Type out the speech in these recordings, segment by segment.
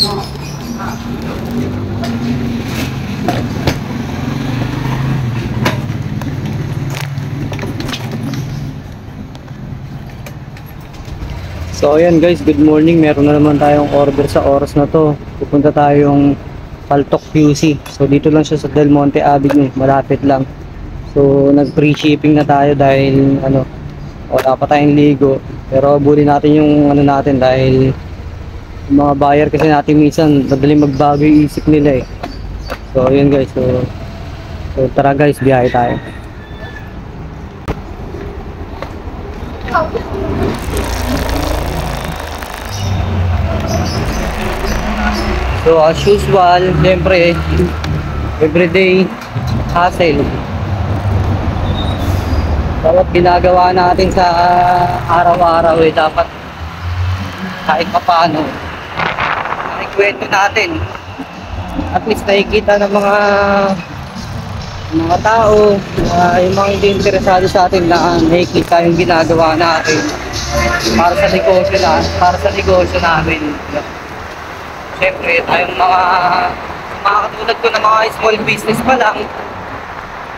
So ayan guys, good morning. Meron na naman tayong order sa oras na to. Pupunta tayong Paltok QC. So dito lang siya sa Del Monte Avenue, malapit lang. So nag free shipping na tayo dahil wala pa tayong ligo. Pero abulin natin yung natin dahil yung mga buyer kasi natin minsan madaling magbago yung isip nila eh. So ayan guys, so tara guys, biyahe tayo. So as usual, siyempre everyday hassle. Dapat ginagawa natin sa araw-araw dapat kahit paano naikwento natin. At least nakikita ng mga tao, yung mga hindi interesado sa atin na nakikita yung ginagawa natin para sa negosyo namin. Siyempre, tayong mga katulad ko na mga small business pa lang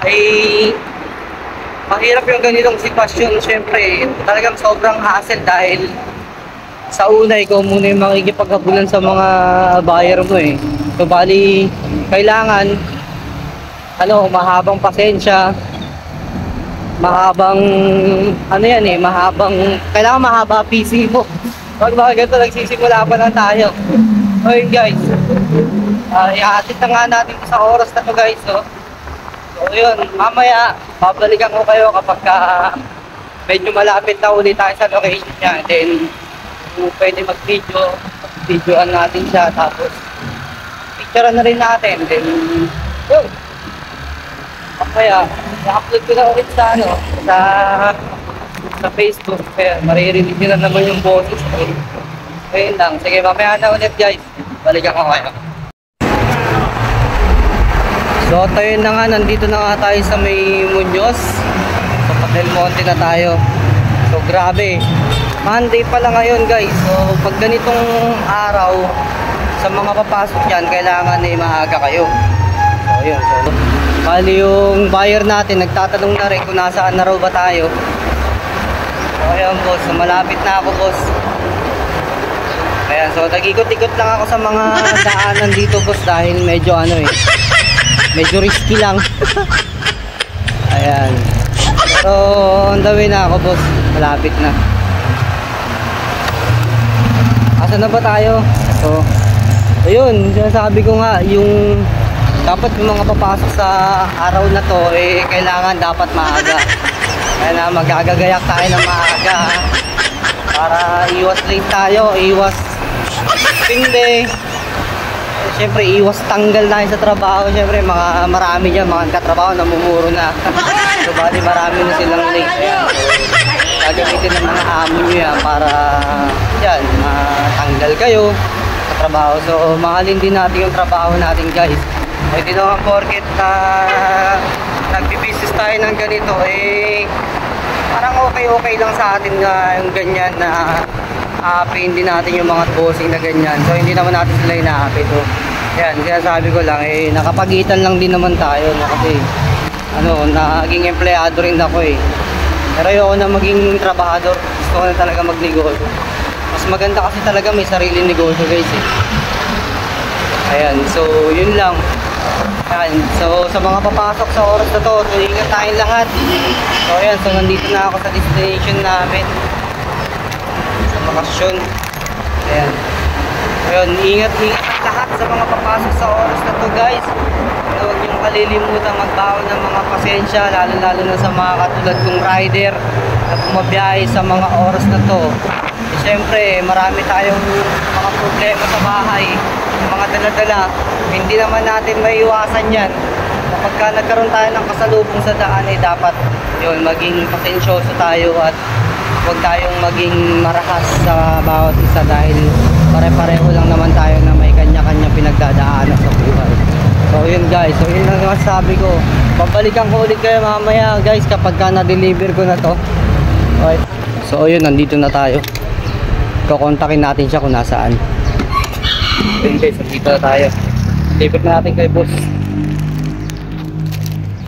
ay mahirap yung ganitong sitwasyon. Siyempre, talagang sobrang hassle dahil sa una, ikaw muna yung makikipaghabulan sa mga buyer mo eh. So, bali, kailangan mahabang pasensya, kailangan mahaba PC mo. Pag mga ganito, nagsisimula pa lang tayo. So yun guys, ihatid na nga natin sa oras na to guys. So yun, mamaya babalikan ko kayo kapag medyo malapit na ulit tayo sa location niya. Then kung pwede mag-videoan natin siya, tapos picturean na rin natin. Then yun, mamaya i-upload ko na ulit sa Facebook. Kaya maririnig nyo na naman yung boses ko. Ayun lang, sige, mamaya na ulit guys, balikan ko kayo. So tayo na nga, nandito na nga tayo sa may Muñoz. So Del Monte na tayo. So grabe, Monday pa lang ngayon guys. So pag ganitong araw, sa mga papasok dyan, kailangan maaga kayo. So yun, so bali yung buyer natin nagtatanong na rin kung nasaan na raw ba tayo. So ayun boss, so, malapit na ako boss. Ayan, so nag-ikot-ikot lang ako sa mga daanan dito boss dahil medyo medyo risky lang. Ayan. So on the way na ako boss, malapit na. Asa na ba tayo? So ayun, sinasabi ko nga, yung dapat yung mga papasok sa araw na to kailangan dapat maaga. Kaya na magagagayak tayo ng maaga para iwas late tayo, iwas pinde. Siyempre iwas tanggal na sa trabaho. Siyempre marami dyan mga katrabaho namumuro na. So bali marami na silang late. Ayan. So, gagamitin ng mga amo nyo yan para yan, matanggal kayo sa trabaho. So mahalin din natin yung trabaho natin guys. Hindi naman porket nagbibusiness tayo ng ganito parang okay lang sa atin yung ganyan na aapiin din natin yung mga bossing na ganyan. So hindi naman natin sila inaapi. So yan, sinasabi ko lang nakapagitan lang din naman tayo kasi naging empleyado rin ako pero ayoko na maging trabahador. Gusto ko na talaga magnegosyo. Mas maganda kasi talaga may sariling negosyo guys Ayan, so yun lang. Ayan, so sa mga papasok sa oras na to, so ingat tayong lahat. So ayan, so nandito na ako sa destination namin sa bakasyon. Ayan. Ayun, ingat lahat sa mga papasok sa oras na to guys. Huwag niyong kalilimutan magbaon ng mga pasensya, lalo na sa mga katulad kong rider na bumabiyahe sa mga oras na to. Siyempre, marami tayong mga problema sa bahay, mga dala-dala. Hindi naman natin maiiwasan yan. Kapag nagkaroon tayo ng kasalubong sa daan, dapat yun, maging pasensyoso tayo at huwag tayong maging marahas sa bawat isa dahil pare-pareho lang naman tayo na may kanya-kanya pinagdadaanan sa buhay. So yun guys, so yun lang ang sabi ko. Babalikan ko ulit kayo mamaya guys kapag na-deliver ko na to. Okay. So yun, nandito na tayo. Kukontakin natin siya kung nasaan. Ayun guys, dito na tayo. Deliver na natin kay boss.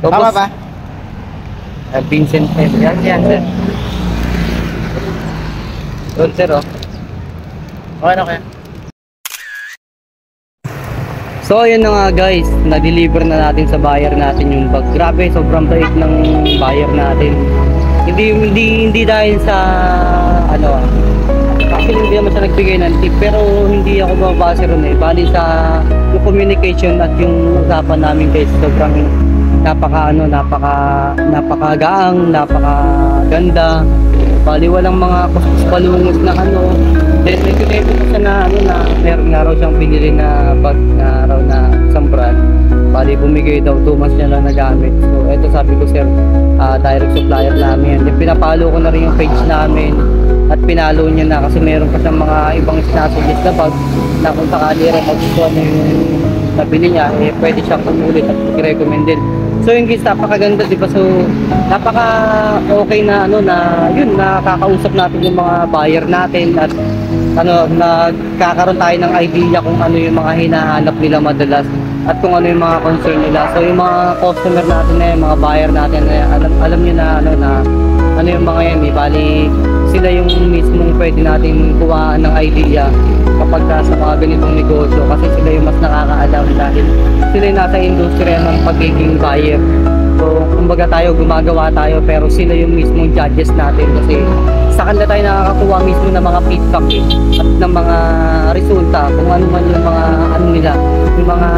So, Tama boss, ba? Vincent F. Yan, sir. Doon, sir, oh. Okay na kaya. So, ayun na nga guys. Na-deliver na natin sa buyer natin yung bag. Grabe, sobrang bait ng buyer natin. Hindi dahil sa, ano, actually hindi naman siya nagbigay ng tip. Pero hindi ako mababase ron eh. Bali sa yung communication at yung usapan namin guys. Sobrang napakagaang, napakaganda. Bali walang mga kuskus balungos na ano. Then nag-deliver ko siya na ano na meron nga raw siyang binili na bag na raw na isang brand. Bali bumigay daw 2 months niya lang nagamit. So eto sabi ko sir, direct supplier namin yan. Then pinapalo ko na rin yung page namin at pinalo niya na kasi meron pa siyang mga ibang sinasuggest na bag na kung sakali rin magustuhan na yung nabili niya, eh pwede siyang umulit at i-recommend din. So yung guys, napakaganda, di ba? So napaka okay na ano na yun, nakakausap natin yung mga buyer natin at ano, nagkakaroon tayo ng idea kung ano yung mga hinahanap nila madalas at kung ano yung mga concern nila. So yung mga customer natin na yung mga buyer natin alam niyo na ano yung mga yan, bali sila yung mismong pwede natin kuhaan ng idea kapag sa mga ganitong negosyo kasi sila yung mas nakakaalam dahil sila yung nasa industriya ng pagiging buyer. So kumbaga tayo gumagawa tayo pero sila yung mismong judges natin kasi sa kanila tayo nakakakuha mismo ng mga feedback at ng mga resulta kung ano man yung mga ano nila, yung mga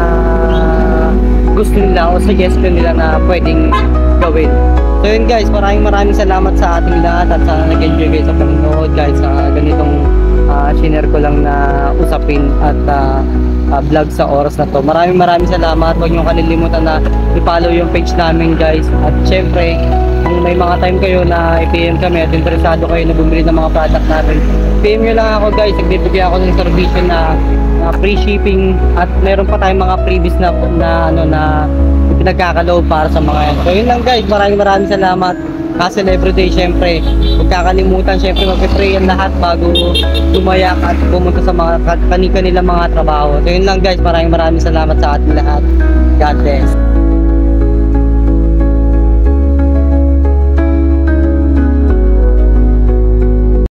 gusto nila o suggestion nila na pwedeng gawin. So yun guys, maraming salamat sa ating lahat at sana nag-enjoy guys sa panonood guys sa ganitong share ko lang na usapin at vlog sa oras na to. Maraming salamat. Huwag niyo kalilimutan na i-follow yung page namin guys. At syempre, kung may mga time kayo na i-PM kami at interesado kayo na bumili ng mga product natin, PM nyo lang ako guys. Nagbibigay ako ng servisyo na free shipping at meron pa tayong mga previous na pinagkakaloob para sa mga yan. So yun lang guys. Maraming salamat. Ka-celebrate day syempre. Huwag kakalimutan syempre mag-pray ang lahat bago tumayak at pumunta sa mga kanilang mga trabaho. So yun lang guys. Maraming salamat sa ating lahat. God bless.